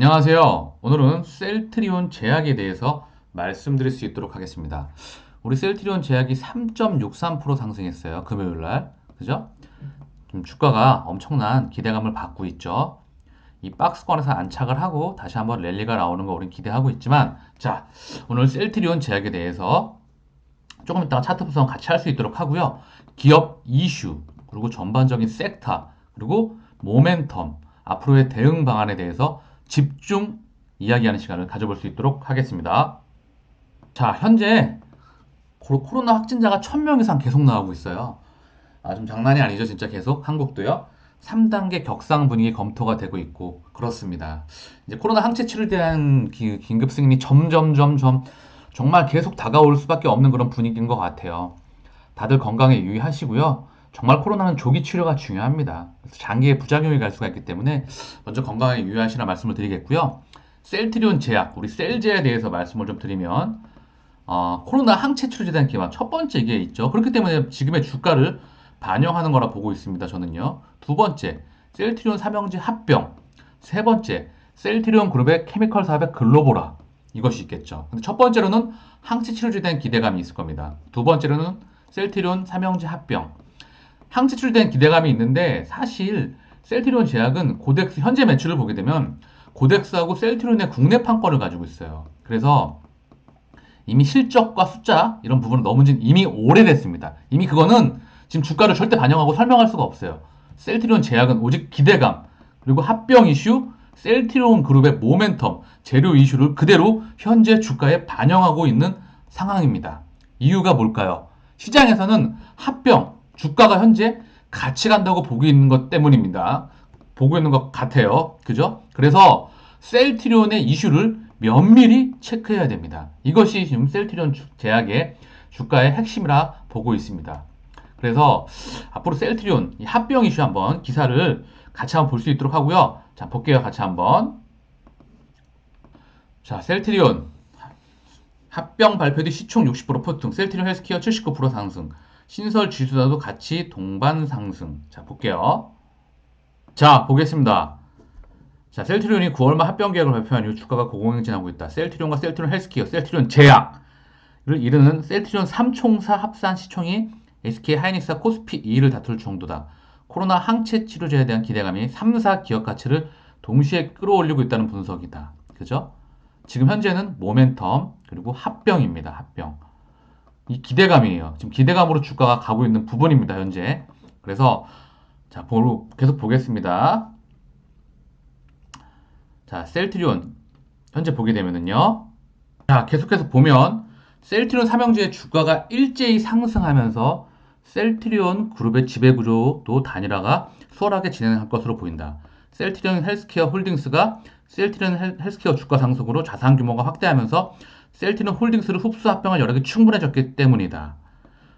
안녕하세요. 오늘은 셀트리온 제약에 대해서 말씀드릴 수 있도록 하겠습니다. 우리 셀트리온 제약이 3.63% 상승했어요. 금요일 날. 그죠? 지금 주가가 엄청난 기대감을 받고 있죠. 이 박스권에서 안착을 하고 다시 한번 랠리가 나오는 거 우린 기대하고 있지만, 자, 오늘 셀트리온 제약에 대해서 조금 이따가 차트 분석 같이 할 수 있도록 하고요. 기업 이슈, 그리고 전반적인 섹터, 그리고 모멘텀, 앞으로의 대응 방안에 대해서 집중 이야기하는 시간을 가져볼 수 있도록 하겠습니다. 자, 현재 코로나 확진자가 1000명 이상 계속 나오고 있어요. 좀 장난이 아니죠. 진짜 계속 한국도요. 3단계 격상 분위기 검토가 되고 있고 그렇습니다. 이제 코로나 항체 치료에 대한 긴급 승인이 점점 정말 계속 다가올 수밖에 없는 그런 분위기인 것 같아요. 다들 건강에 유의하시고요. 정말 코로나는 조기 치료가 중요합니다. 그래서 장기에 부작용이 갈 수가 있기 때문에 먼저 건강에 유의하시라 말씀을 드리겠고요. 셀트리온 제약, 우리 셀제에 대해서 말씀을 좀 드리면 코로나 항체 치료제에 대한 기반 첫 번째 이게 있죠. 그렇기 때문에 지금의 주가를 반영하는 거라 보고 있습니다. 저는요. 두 번째, 셀트리온 삼형제 합병. 세 번째, 셀트리온 그룹의 케미컬 사업의 글로보라. 이것이 있겠죠. 근데 첫 번째로는 항체 치료제에 대한 기대감이 있을 겁니다. 두 번째로는 셀트리온 삼형제 합병. 항체 치료제에 대한 기대감이 있는데 사실 셀트리온 제약은 고덱스 현재 매출을 보게 되면 고덱스하고 셀트리온의 국내 판권을 가지고 있어요. 그래서 이미 실적과 숫자 이런 부분은 넘은 이미 오래됐습니다. 이미 그거는 지금 주가를 절대 반영하고 설명할 수가 없어요. 셀트리온 제약은 오직 기대감 그리고 합병 이슈, 셀트리온 그룹의 모멘텀, 재료 이슈를 그대로 현재 주가에 반영하고 있는 상황입니다. 이유가 뭘까요? 시장에서는 합병, 주가가 현재 같이 간다고 보고 있는 것 때문입니다. 보고 있는 것 같아요. 그죠? 그래서 셀트리온의 이슈를 면밀히 체크해야 됩니다. 이것이 지금 셀트리온 제약의 주가의 핵심이라 보고 있습니다. 그래서 앞으로 셀트리온 합병 이슈 한번 기사를 같이 한번 볼 수 있도록 하고요. 자, 볼게요. 같이 한번. 자, 셀트리온 합병 발표 뒤 시총 60% 폭등, 셀트리온 헬스케어 79% 상승, 신설 지수자도 같이 동반 상승. 자, 볼게요. 자, 보겠습니다. 자, 셀트리온이 9월 말 합병 계획을 발표한 이후 주가가 고공행진하고 있다. 셀트리온과 셀트리온 헬스케어, 셀트리온 제약을 이르는 셀트리온 3총사 합산 시총이 SK 하이닉스와 코스피 2위를 다툴 정도다. 코로나 항체 치료제에 대한 기대감이 3사 기업 가치를 동시에 끌어올리고 있다는 분석이다. 그죠? 지금 현재는 모멘텀 그리고 합병입니다. 합병. 이 기대감이에요. 지금 기대감으로 주가가 가고 있는 부분입니다. 현재. 그래서 자, 계속 보겠습니다. 자, 셀트리온 현재 보게 되면은요. 자, 계속해서 보면 셀트리온 삼형제의 주가가 일제히 상승하면서 셀트리온 그룹의 지배구조도 단일화가 수월하게 진행할 것으로 보인다. 셀트리온 헬스케어 홀딩스가 셀트리온 헬스케어 주가 상승으로 자산 규모가 확대하면서 셀트리온 홀딩스를 흡수 합병할 여력이 충분해졌기 때문이다.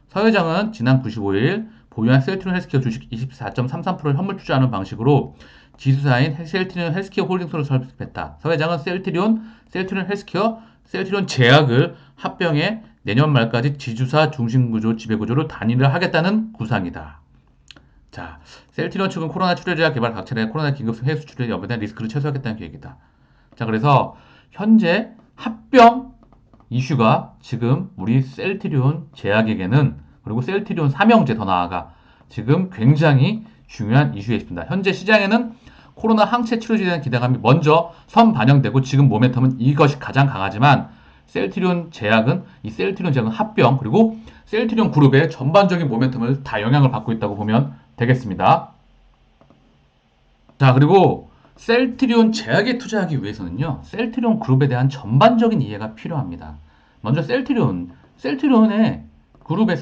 서 회장은 지난 95일 보유한 셀트리온 헬스케어 주식 24.33%를 현물 투자하는 방식으로 지주사인 셀트리온 헬스케어 홀딩스를 설립했다. 서 회장은 셀트리온 헬스케어, 셀트리온 제약을 합병해 내년 말까지 지주사 중심구조, 지배구조를 단일화하겠다는 구상이다. 자, 셀트리온 측은 코로나 치료제와 개발 각 차례 코로나 긴급 해수 치료에 여부된 리스크를 최소화하겠다는 계획이다. 자, 그래서 현재 합병 이슈가 지금 우리 셀트리온 제약에게는 그리고 셀트리온 삼형제 더 나아가 지금 굉장히 중요한 이슈에 있습니다. 현재 시장에는 코로나 항체 치료제에 대한 기대감이 먼저 선 반영되고 지금 모멘텀은 이것이 가장 강하지만 셀트리온 제약은 이 셀트리온 제약은 합병 그리고 셀트리온 그룹의 전반적인 모멘텀을 다 영향을 받고 있다고 보면 되겠습니다. 자, 그리고 셀트리온 제약에 투자하기 위해서는요, 셀트리온 그룹에 대한 전반적인 이해가 필요합니다. 먼저 셀트리온 그룹의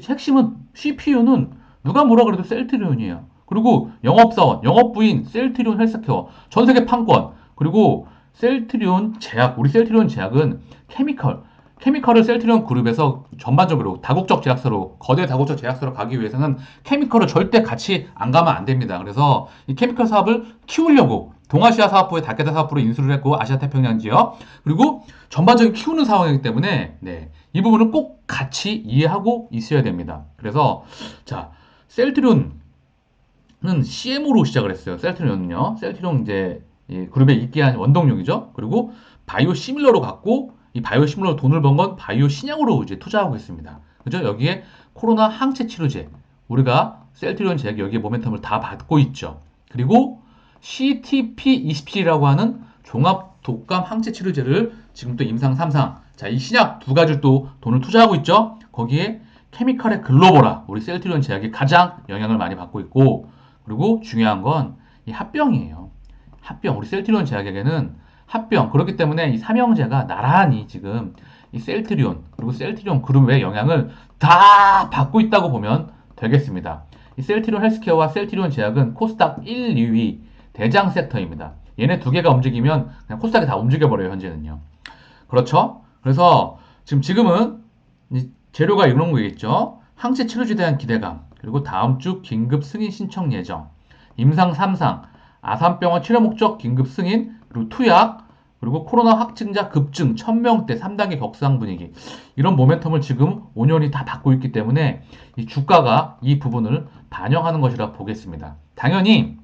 핵심은 CPU는 누가 뭐라 그래도 셀트리온이에요. 그리고 영업사원, 영업부인, 셀트리온 헬스케어, 전 세계 판권, 그리고 셀트리온 제약, 우리 셀트리온 제약은 케미컬을 셀트리온 그룹에서 전반적으로 다국적 제약사로, 거대 다국적 제약사로 가기 위해서는 케미컬을 절대 같이 안 가면 안 됩니다. 그래서 이 케미컬 사업을 키우려고 동아시아 사업부에 다케다 사업부로 인수를 했고 아시아 태평양 지역 그리고 전반적인 키우는 상황이기 때문에 네, 이 부분을 꼭 같이 이해하고 있어야 됩니다. 그래서 자, 셀트리온은 CMO로 시작을 했어요. 셀트리온은요. 셀트리온 이제 이 그룹에 있게 한 원동력이죠. 그리고 바이오 시밀러로 갖고 이 바이오 시밀러로 돈을 번 건 바이오 신약으로 이제 투자하고 있습니다. 그죠? 여기에 코로나 항체 치료제 우리가 셀트리온 제약이 여기에 모멘텀을 다 받고 있죠. 그리고 CTP27이라고 하는 종합 독감 항체 치료제를 지금 또 임상 3상 자, 이 신약 두 가지를 또 돈을 투자하고 있죠. 거기에 케미칼의 글로버라 우리 셀트리온 제약이 가장 영향을 많이 받고 있고 그리고 중요한 건 이 합병이에요. 합병 우리 셀트리온 제약에게는 합병 그렇기 때문에 이 삼형제가 나란히 지금 이 셀트리온 그리고 셀트리온 그룹의 영향을 다 받고 있다고 보면 되겠습니다. 이 셀트리온 헬스케어와 셀트리온 제약은 코스닥 1, 2위 대장 섹터입니다. 얘네 두 개가 움직이면 그냥 코스닥이 다 움직여버려요 현재는요. 그렇죠? 그래서 지금은 재료가 이런 거겠죠. 항체 치료제에 대한 기대감, 그리고 다음 주 긴급 승인 신청 예정, 임상 3상, 아산병원 치료 목적 긴급 승인, 그리고 투약, 그리고 코로나 확진자 급증, 1000명대 3단계 격상 분위기. 이런 모멘텀을 지금 5년이 다 받고 있기 때문에 이 주가가 이 부분을 반영하는 것이라 보겠습니다. 당연히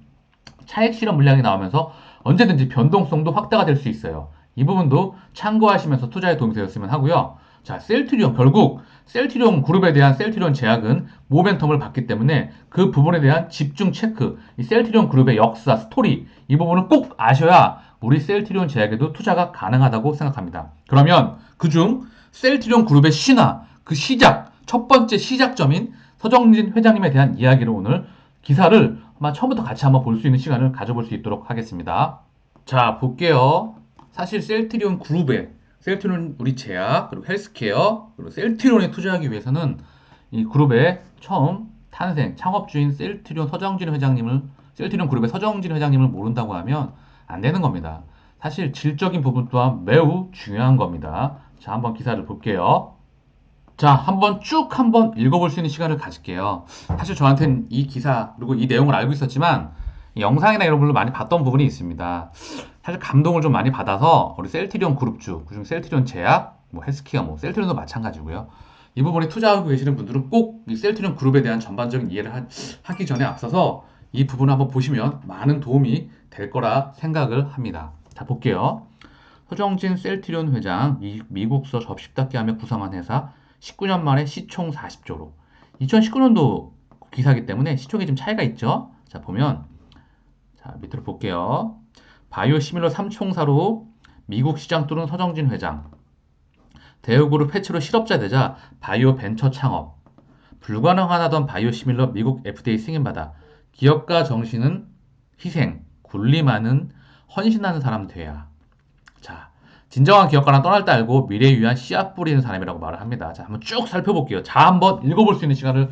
차익 실현 물량이 나오면서 언제든지 변동성도 확대가 될 수 있어요. 이 부분도 참고하시면서 투자에 도움이 되었으면 하고요. 자, 셀트리온 결국 셀트리온 그룹에 대한 셀트리온 제약은 모멘텀을 받기 때문에 그 부분에 대한 집중 체크, 이 셀트리온 그룹의 역사, 스토리 이 부분을 꼭 아셔야 우리 셀트리온 제약에도 투자가 가능하다고 생각합니다. 그러면 그중 셀트리온 그룹의 신화, 그 시작, 첫 번째 시작점인 서정진 회장님에 대한 이야기를 오늘 기사를 아마 처음부터 같이 한번 볼 수 있는 시간을 가져볼 수 있도록 하겠습니다. 자, 볼게요. 사실 셀트리온 그룹에 셀트리온 우리 제약 그리고 헬스케어 그리고 셀트리온에 투자하기 위해서는 이 그룹의 처음 탄생 창업주인 셀트리온 그룹의 서정진 회장님을 모른다고 하면 안 되는 겁니다. 사실 질적인 부분 또한 매우 중요한 겁니다. 자, 한번 기사를 볼게요. 자, 한번 읽어볼 수 있는 시간을 가질게요. 사실 저한테는 이 기사, 그리고 이 내용을 알고 있었지만, 이 영상이나 이런 걸로 많이 봤던 부분이 있습니다. 사실 감동을 좀 많이 받아서, 우리 셀트리온 그룹주, 그중 셀트리온 제약, 뭐 헬스케어, 뭐 셀트리온도 마찬가지고요. 이 부분에 투자하고 계시는 분들은 꼭 이 셀트리온 그룹에 대한 전반적인 이해를 하기 전에 앞서서 이 부분을 한번 보시면 많은 도움이 될 거라 생각을 합니다. 자, 볼게요. 서정진 셀트리온 회장, 미국서 접시닦기 하며 구성한 회사, 19년 만에 시총 40조로. 2019년도 기사이기 때문에 시총이 좀 차이가 있죠. 자, 보면, 자, 밑으로 볼게요. 바이오 시밀러 3총사로 미국 시장 뚫은 서정진 회장. 대우그룹 해체로 실업자 되자 바이오 벤처 창업. 불가능하다던 바이오 시밀러 미국 FDA 승인받아 기업가 정신은 희생, 군림하는 헌신하는 사람 돼야. 자, 진정한 기업가는 떠날 때 알고 미래에 위한 씨앗 뿌리는 사람이라고 말을 합니다. 자, 한번 쭉 살펴볼게요. 자, 한번 읽어볼 수 있는 시간을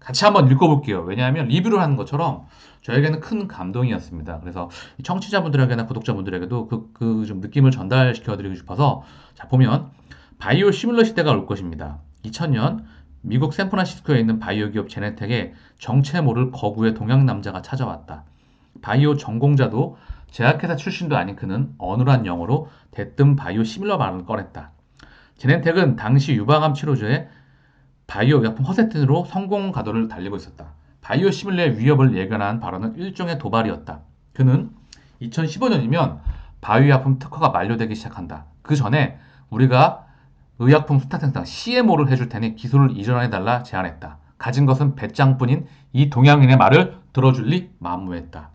같이 한번 읽어볼게요. 왜냐하면 리뷰를 하는 것처럼 저에게는 큰 감동이었습니다. 그래서 청취자분들에게나 구독자분들에게도 그 좀 느낌을 전달시켜드리고 싶어서 자, 보면 바이오 시뮬러 시대가 올 것입니다. 2000년 미국 샌프란시스코에 있는 바이오 기업 제네텍에 정체 모를 거구의 동양 남자가 찾아왔다. 바이오 전공자도 제약회사 출신도 아닌 그는 어눌한 영어로 대뜸 바이오 시밀러 발언을 꺼냈다. 제넨텍은 당시 유방암 치료제에 바이오 의약품 허세튼으로 성공 가도를 달리고 있었다. 바이오 시밀러의 위협을 예견한 발언은 일종의 도발이었다. 그는 2015년이면 바이오 의약품 특허가 만료되기 시작한다. 그 전에 우리가 의약품 수탁 생산 CMO를 해줄 테니 기술을 이전해달라 제안했다. 가진 것은 배짱뿐인 이 동양인의 말을 들어줄 리 만무했다.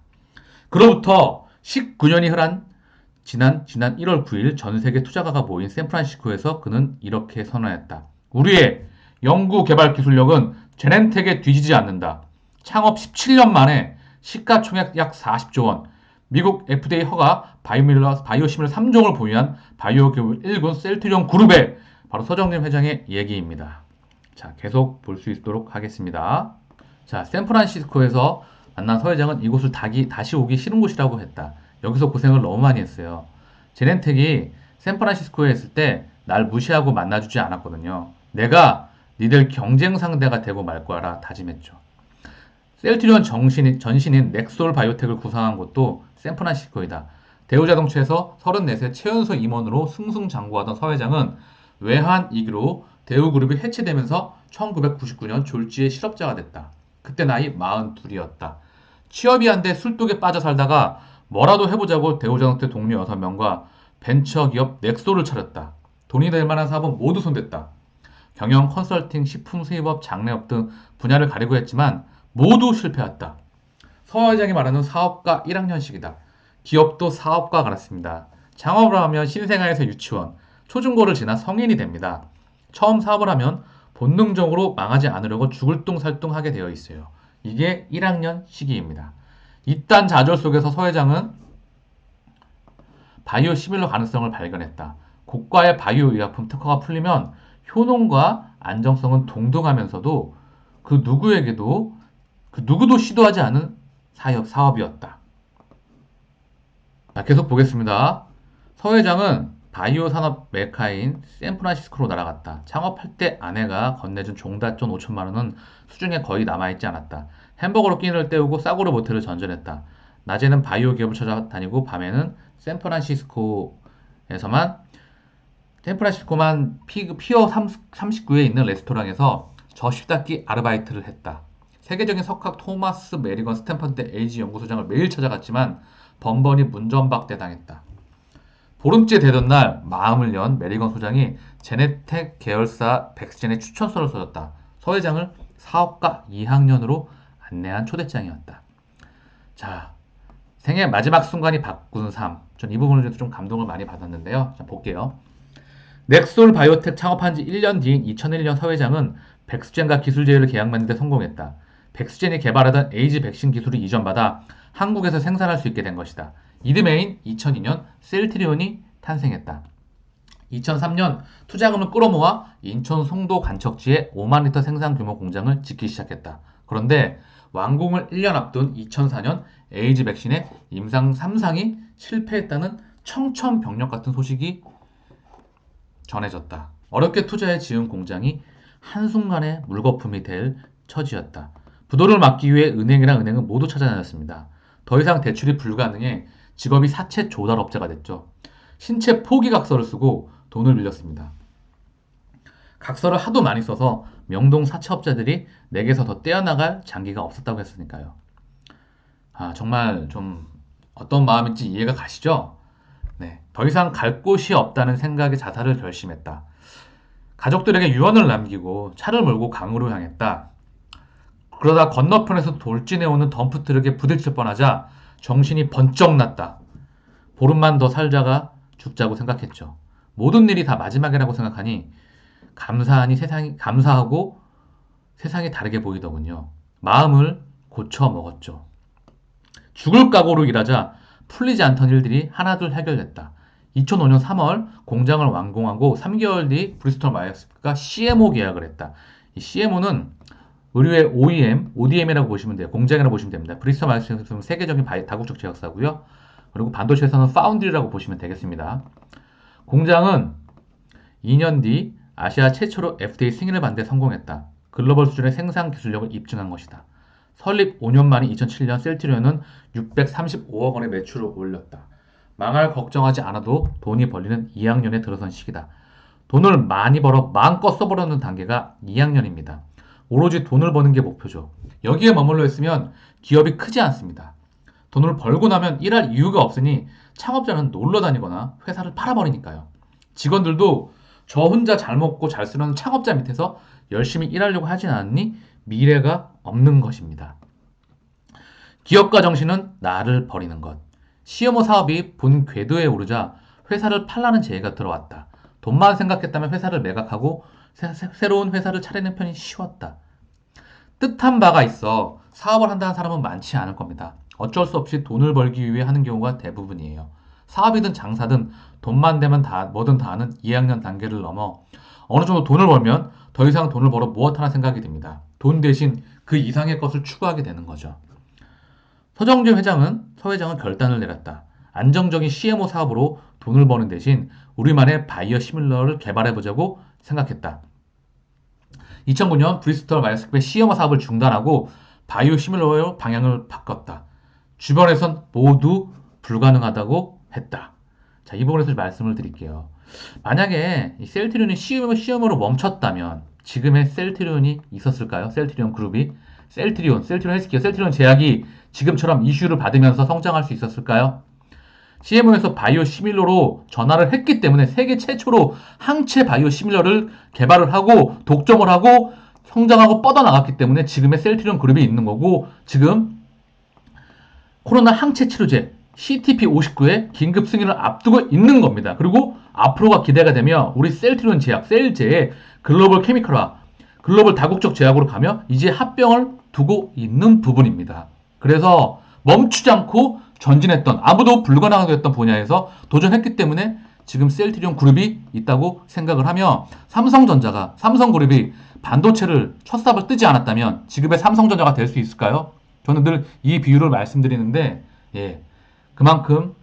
그로부터 19년이 흐른 지난 1월 9일 전 세계 투자가가 모인 샌프란시스코에서 그는 이렇게 선언했다. 우리의 연구 개발 기술력은 제넨텍에 뒤지지 않는다. 창업 17년 만에 시가총액 약 40조 원, 미국 FDA 허가 바이오시밀러 3종을 보유한 바이오 기업 1군 셀트리온 그룹의 바로 서정진 회장의 얘기입니다. 자, 계속 볼 수 있도록 하겠습니다. 자, 샌프란시스코에서 만난 서 회장은 이곳을 다시 오기 싫은 곳이라고 했다. 여기서 고생을 너무 많이 했어요. 제넨텍이 샌프란시스코에 있을 때 날 무시하고 만나주지 않았거든요. 내가 니들 경쟁 상대가 되고 말 거라 다짐했죠. 셀트리온 전신인 넥솔 바이오텍을 구상한 곳도 샌프란시스코이다. 대우자동차에서 34세 최연소 임원으로 승승장구하던 서 회장은 외환 위기로 대우그룹이 해체되면서 1999년 졸지에 실업자가 됐다. 그때 나이 42이었다. 취업이 안 돼 술독에 빠져 살다가 뭐라도 해보자고 대우전업체 동료 6명과 벤처기업 넥소를 차렸다. 돈이 될 만한 사업은 모두 손댔다. 경영, 컨설팅, 식품, 수입업, 장래업 등 분야를 가리고 했지만 모두 실패했다. 서 회장이 말하는 사업가 1학년식이다. 기업도 사업과 같습니다. 창업을 하면 신생아에서 유치원, 초중고를 지나 성인이 됩니다. 처음 사업을 하면 본능적으로 망하지 않으려고 죽을뚱살뚱하게 되어 있어요. 이게 1학년 시기입니다. 이딴 좌절 속에서 서 회장은 바이오 시밀러 가능성을 발견했다. 고가의 바이오 의약품 특허가 풀리면 효능과 안정성은 동등하면서도 그 누구도 시도하지 않은 사업이었다. 자, 계속 보겠습니다. 서 회장은 바이오 산업 메카인 샌프란시스코로 날아갔다. 창업할 때 아내가 건네준 종잣돈 5천만 원은 수중에 거의 남아있지 않았다. 햄버거로 끼니를 때우고 싸구려 모텔을 전전했다. 낮에는 바이오 기업을 찾아다니고 밤에는 샌프란시스코만 피어 39에 있는 레스토랑에서 저식 닦기 아르바이트를 했다. 세계적인 석학 토마스 메리건 스탠퍼드 에이지 연구소장을 매일 찾아갔지만 번번이 문전박대 당했다. 보름째 되던 날 마음을 연 메리건 소장이 제네텍 계열사 백스젠에 추천서를 써줬다. 서 회장을 사업가 2학년으로 안내한 초대장이었다. 자, 생애 마지막 순간이 바꾼 삶. 전 이 부분을 좀 감동을 많이 받았는데요. 자, 볼게요. 넥솔 바이오텍 창업한 지 1년 뒤인 2001년 서 회장은 백스젠과 기술 제휴를 계약 맺는 데 성공했다. 백스젠이 개발하던 에이즈 백신 기술이 이전받아 한국에서 생산할 수 있게 된 것이다. 이듬해인 2002년 셀트리온이 탄생했다. 2003년 투자금을 끌어모아 인천 송도 간척지에 5만 리터 생산 규모 공장을 짓기 시작했다. 그런데 완공을 1년 앞둔 2004년 에이즈 백신의 임상 3상이 실패했다는 청천벽력 같은 소식이 전해졌다. 어렵게 투자해 지은 공장이 한순간에 물거품이 될 처지였다. 부도를 막기 위해 은행은 모두 찾아다녔습니다. 더 이상 대출이 불가능해 직업이 사채 조달업자가 됐죠. 신체 포기 각서를 쓰고 돈을 빌렸습니다. 각서를 하도 많이 써서 명동 사채업자들이 내게서 더 떼어나갈 장기가 없었다고 했으니까요. 정말 좀 어떤 마음인지 이해가 가시죠? 네, 더 이상 갈 곳이 없다는 생각에 자살을 결심했다. 가족들에게 유언을 남기고 차를 몰고 강으로 향했다. 그러다 건너편에서 돌진해오는 덤프트럭에 부딪힐 뻔하자 정신이 번쩍 났다. 보름만 더 살다가 죽자고 생각했죠. 모든 일이 다 마지막이라고 생각하니 감사하고 세상이 다르게 보이더군요. 마음을 고쳐 먹었죠. 죽을 각오로 일하자 풀리지 않던 일들이 하나둘 해결됐다. 2005년 3월 공장을 완공하고 3개월 뒤 브리스톨 마이어스가 CMO 계약을 했다. 이 CMO는 의류의 OEM, ODM이라고 보시면 돼요. 공장이라고 보시면 됩니다. 브리스톨 마이어스는 세계적인 다국적 제약사고요. 그리고 반도체에서는 파운드리라고 보시면 되겠습니다. 공장은 2년 뒤 아시아 최초로 FDA 승인을 받는 데 성공했다. 글로벌 수준의 생산 기술력을 입증한 것이다. 설립 5년 만인 2007년 셀트리온은 635억 원의 매출을 올렸다. 망할 걱정하지 않아도 돈이 벌리는 2학년에 들어선 시기다. 돈을 많이 벌어 마음껏 써버리는 단계가 2학년입니다. 오로지 돈을 버는 게 목표죠. 여기에 머물러 있으면 기업이 크지 않습니다. 돈을 벌고 나면 일할 이유가 없으니 창업자는 놀러 다니거나 회사를 팔아버리니까요. 직원들도 저 혼자 잘 먹고 잘 쓰는 창업자 밑에서 열심히 일하려고 하진 않으니 미래가 없는 것입니다. 기업가 정신은 나를 버리는 것. CMO 사업이 본 궤도에 오르자 회사를 팔라는 제의가 들어왔다. 돈만 생각했다면 회사를 매각하고 새로운 회사를 차리는 편이 쉬웠다. 뜻한 바가 있어 사업을 한다는 사람은 많지 않을 겁니다. 어쩔 수 없이 돈을 벌기 위해 하는 경우가 대부분이에요. 사업이든 장사든 돈만 되면 뭐든 다 하는 2학년 단계를 넘어 어느 정도 돈을 벌면 더 이상 돈을 벌어 무엇하나 생각이 듭니다. 돈 대신 그 이상의 것을 추구하게 되는 거죠. 서 회장은 결단을 내렸다. 안정적인 CMO 사업으로 돈을 버는 대신 우리만의 바이오 시밀러를 개발해보자고 생각했다. 2009년 브리스톨 마이어스의 CMO 사업을 중단하고 바이오 시밀러로 방향을 바꿨다. 주변에선 모두 불가능하다고 했다. 자, 이 부분에서 말씀을 드릴게요. 만약에 이 셀트리온이 CMO로 멈췄다면 지금의 셀트리온이 있었을까요? 셀트리온 그룹이 셀트리온 헬스케어, 셀트리온 제약이 지금처럼 이슈를 받으면서 성장할 수 있었을까요? CMO에서 바이오시밀러로 전환을 했기 때문에 세계 최초로 항체 바이오시밀러를 개발을 하고 독점을 하고 성장하고 뻗어나갔기 때문에 지금의 셀트리온 그룹이 있는 거고, 지금 코로나 항체 치료제 CTP59의 긴급 승인을 앞두고 있는 겁니다. 그리고 앞으로가 기대가 되며 우리 셀트리온 제약, 셀제의 글로벌 케미컬화, 글로벌 다국적 제약으로 가며 이제 합병을 두고 있는 부분입니다. 그래서 멈추지 않고 전진했던, 아무도 불가능하게 했던 분야에서 도전했기 때문에 지금 셀트리온 그룹이 있다고 생각을 하며, 삼성전자가, 삼성그룹이 반도체를 첫 삽을 뜨지 않았다면 지금의 삼성전자가 될 수 있을까요? 저는 늘 이 비유를 말씀드리는데, 예, 그만큼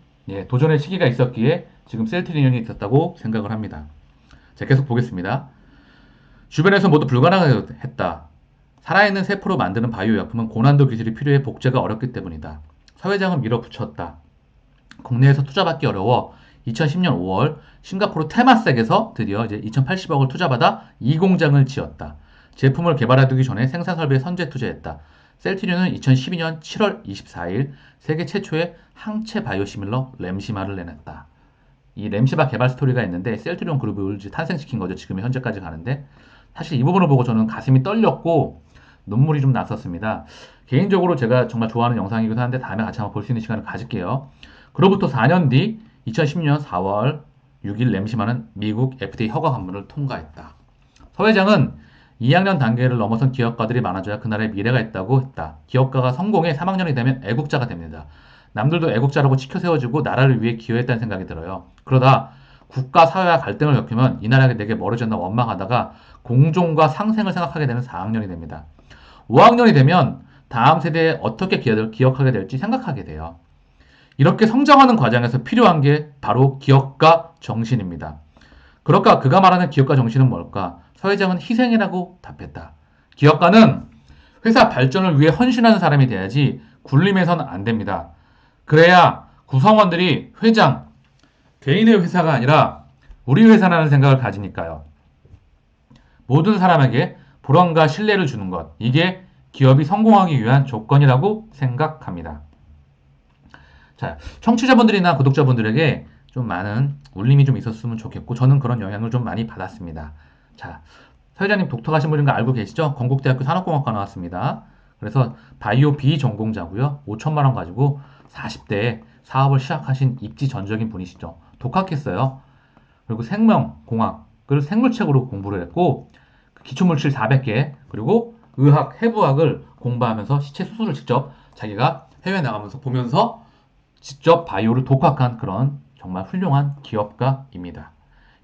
도전의 시기가 있었기에 지금 셀트리온이 있었다고 생각을 합니다. 자, 계속 보겠습니다. 주변에서 모두 불가능하게 했다. 살아있는 세포로 만드는 바이오薬품은 고난도 기술이 필요해 복제가 어렵기 때문이다. 사회장은 밀어붙였다. 국내에서 투자받기 어려워 2010년 5월 싱가포르 테마섹에서 드디어 이제 2080억을 투자받아 이 공장을 지었다. 제품을 개발해두기 전에 생산 설비에 선제 투자했다. 셀트리온은 2012년 7월 24일 세계 최초의 항체 바이오시밀러 램시마를 내놨다. 이 램시마 개발 스토리가 있는데 셀트리온 그룹을 탄생시킨 거죠. 지금 현재까지 가는데, 사실 이 부분을 보고 저는 가슴이 떨렸고 눈물이 좀 났었습니다. 개인적으로 제가 정말 좋아하는 영상이기도 한데 다음에 같이 한번 볼 수 있는 시간을 가질게요. 그로부터 4년 뒤 2010년 4월 6일 램시마는 미국 FDA 허가 관문을 통과했다. 서 회장은 2학년 단계를 넘어선 기업가들이 많아져야 그 나라의 미래가 있다고 했다. 기업가가 성공해 3학년이 되면 애국자가 됩니다. 남들도 애국자라고 치켜 세워주고 나라를 위해 기여했다는 생각이 들어요. 그러다 국가 사회와 갈등을 겪으면 이 나라가 내게 멀어졌나 원망하다가 공존과 상생을 생각하게 되는 4학년이 됩니다. 5학년이 되면 다음 세대에 어떻게 기억하게 될지 생각하게 돼요. 이렇게 성장하는 과정에서 필요한 게 바로 기업가 정신입니다. 그럴까? 그가 말하는 기업가 정신은 뭘까? 서 회장은 희생이라고 답했다. 기업가는 회사 발전을 위해 헌신하는 사람이 돼야지 굴림해서는 안 됩니다. 그래야 구성원들이 회장, 개인의 회사가 아니라 우리 회사라는 생각을 가지니까요. 모든 사람에게 보람과 신뢰를 주는 것, 이게 기업이 성공하기 위한 조건이라고 생각합니다. 자, 청취자분들이나 구독자분들에게 좀 많은 울림이 좀 있었으면 좋겠고, 저는 그런 영향을 좀 많이 받았습니다. 자, 서 회장님 독터 가신 분인 거 알고 계시죠? 건국대학교 산업공학과 나왔습니다. 그래서 바이오 B 전공자고요. 5천만 원 가지고 40대에 사업을 시작하신 입지전적인 분이시죠. 독학했어요. 그리고 생명공학을 생물책으로 공부를 했고, 기초물질 400개, 그리고 의학, 해부학을 공부하면서 시체 수술을 직접 자기가 해외 나가면서 보면서 직접 바이오를 독학한 그런 정말 훌륭한 기업가입니다.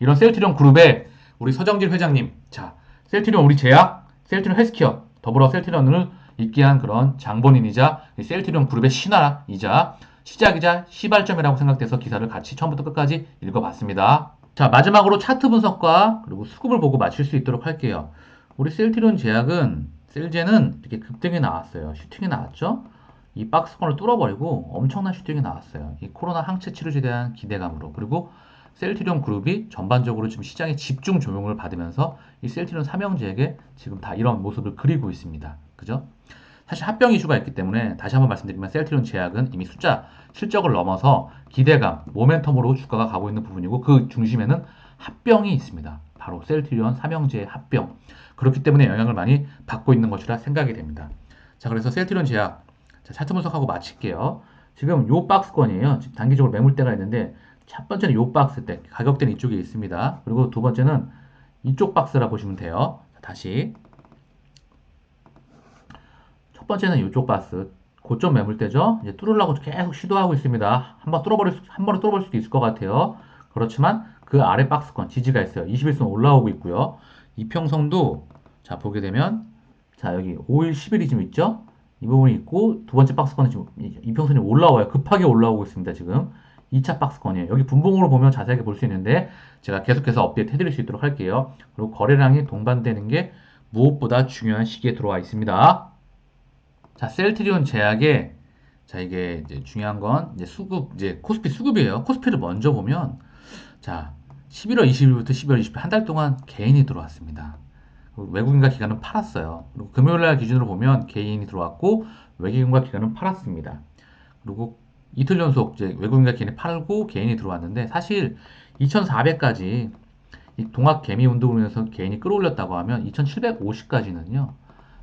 이런 셀트리온 그룹의 우리 서정길 회장님, 자, 셀트리온 우리 제약, 셀트리온 헬스케어, 더불어 셀트리온을 있게 한 그런 장본인이자 셀트리온 그룹의 신화이자 시작이자 시발점이라고 생각돼서 기사를 같이 처음부터 끝까지 읽어봤습니다. 자, 마지막으로 차트 분석과 그리고 수급을 보고 맞출 수 있도록 할게요. 우리 셀트리온 제약은, 셀제는 이렇게 급등이 나왔어요. 슈팅이 나왔죠? 이 박스권을 뚫어버리고 엄청난 슈팅이 나왔어요. 이 코로나 항체 치료제에 대한 기대감으로. 그리고 셀트리온 그룹이 전반적으로 지금 시장에 집중 조명을 받으면서 이 셀트리온 삼형제에게 지금 다 이런 모습을 그리고 있습니다. 그죠? 사실 합병 이슈가 있기 때문에 다시 한번 말씀드리면 셀트리온 제약은 이미 숫자, 실적을 넘어서 기대감, 모멘텀으로 주가가 가고 있는 부분이고, 그 중심에는 합병이 있습니다. 바로 셀트리온 삼형제의 합병. 그렇기 때문에 영향을 많이 받고 있는 것이라 생각이 됩니다. 자, 그래서 셀트리온 제약, 자, 차트 분석하고 마칠게요. 지금 요 박스권이에요. 지금 단기적으로 매물대가 있는데, 첫 번째는 요 박스 때 가격대는 이쪽에 있습니다. 그리고 두 번째는 이쪽 박스라 보시면 돼요. 다시 첫 번째는 이쪽 박스 고점 매물대죠. 이제 뚫으려고 계속 시도하고 있습니다. 한 번에 뚫어버릴 수도 있을 것 같아요. 그렇지만 그 아래 박스권 지지가 있어요. 21선 올라오고 있고요. 이평선도 자 보게 되면, 자 여기 5일 10일이 지금 있죠. 이 부분이 있고, 두 번째 박스권은 지금 이평선이 올라와요. 급하게 올라오고 있습니다. 지금 2차 박스권이에요. 여기 분봉으로 보면 자세하게 볼 수 있는데 제가 계속해서 업데이트 해드릴 수 있도록 할게요. 그리고 거래량이 동반되는 게 무엇보다 중요한 시기에 들어와 있습니다. 자, 셀트리온 제약의, 자, 이게 이제 중요한 건 이제 수급, 이제 코스피 수급이에요. 코스피를 먼저 보면, 자, 11월 20일부터 12월 20일 한 달 동안 개인이 들어왔습니다. 외국인과 기관은 팔았어요. 그리고 금요일 날 기준으로 보면 개인이 들어왔고 외국인과 기관은 팔았습니다. 그리고 이틀 연속 이제 외국인과 기관이 팔고 개인이 들어왔는데 사실 2,400까지 이 동학 개미 운동을 위해서 개인이 끌어올렸다고 하면 2,750까지는요.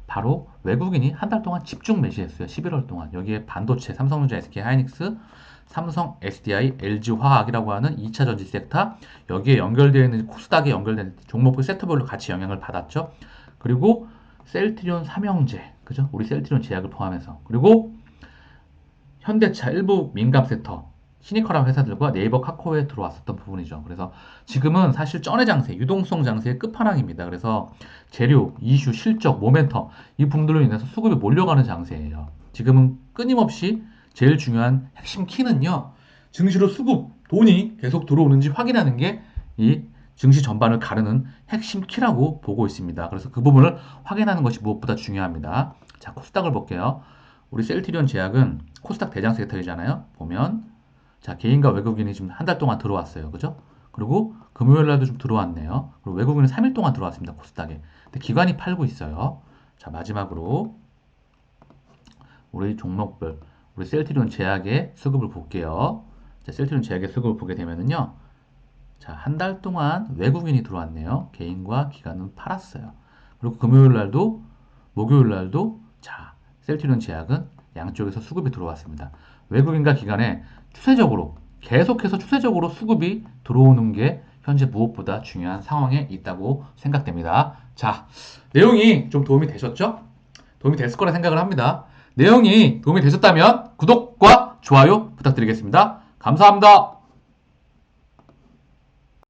바로 외국인이 한 달 동안 집중 매수했어요. 11월 동안. 여기에 반도체, 삼성전자, SK 하이닉스, 삼성, SDI, LG화학이라고 하는 2차 전지 섹터, 여기에 연결되어 있는 코스닥에 연결된 종목별 섹터별로 같이 영향을 받았죠. 그리고 셀트리온 삼형제, 그죠? 우리 셀트리온 제약을 포함해서. 그리고 현대차 일부 민감 섹터, 시니커라 회사들과 네이버 카카오에 들어왔었던 부분이죠. 그래서 지금은 사실 쩐의 장세, 유동성 장세의 끝판왕입니다. 그래서 재료, 이슈, 실적, 모멘텀 이 부분들로 인해서 수급이 몰려가는 장세예요. 지금은 끊임없이 제일 중요한 핵심 키는요. 증시로 수급, 돈이 계속 들어오는지 확인하는 게 이 증시 전반을 가르는 핵심 키라고 보고 있습니다. 그래서 그 부분을 확인하는 것이 무엇보다 중요합니다. 자, 코스닥을 볼게요. 우리 셀트리온 제약은 코스닥 대장 섹터이잖아요. 보면 자, 개인과 외국인이 지금 한 달 동안 들어왔어요. 그죠? 그리고 금요일 날도 좀 들어왔네요. 그리고 외국인은 3일 동안 들어왔습니다. 코스닥에. 근데 기관이 팔고 있어요. 자, 마지막으로 우리 종목별, 우리 셀트리온 제약의 수급을 볼게요. 자, 셀트리온 제약의 수급을 보게 되면은요. 자, 한 달 동안 외국인이 들어왔네요. 개인과 기관은 팔았어요. 그리고 금요일 날도, 목요일 날도, 자, 셀트리온 제약은 양쪽에서 수급이 들어왔습니다. 외국인과 기관에 추세적으로, 계속해서 추세적으로 수급이 들어오는 게 현재 무엇보다 중요한 상황에 있다고 생각됩니다. 자, 내용이 좀 도움이 되셨죠? 도움이 됐을 거라 생각을 합니다. 내용이 도움이 되셨다면 구독과 좋아요 부탁드리겠습니다. 감사합니다.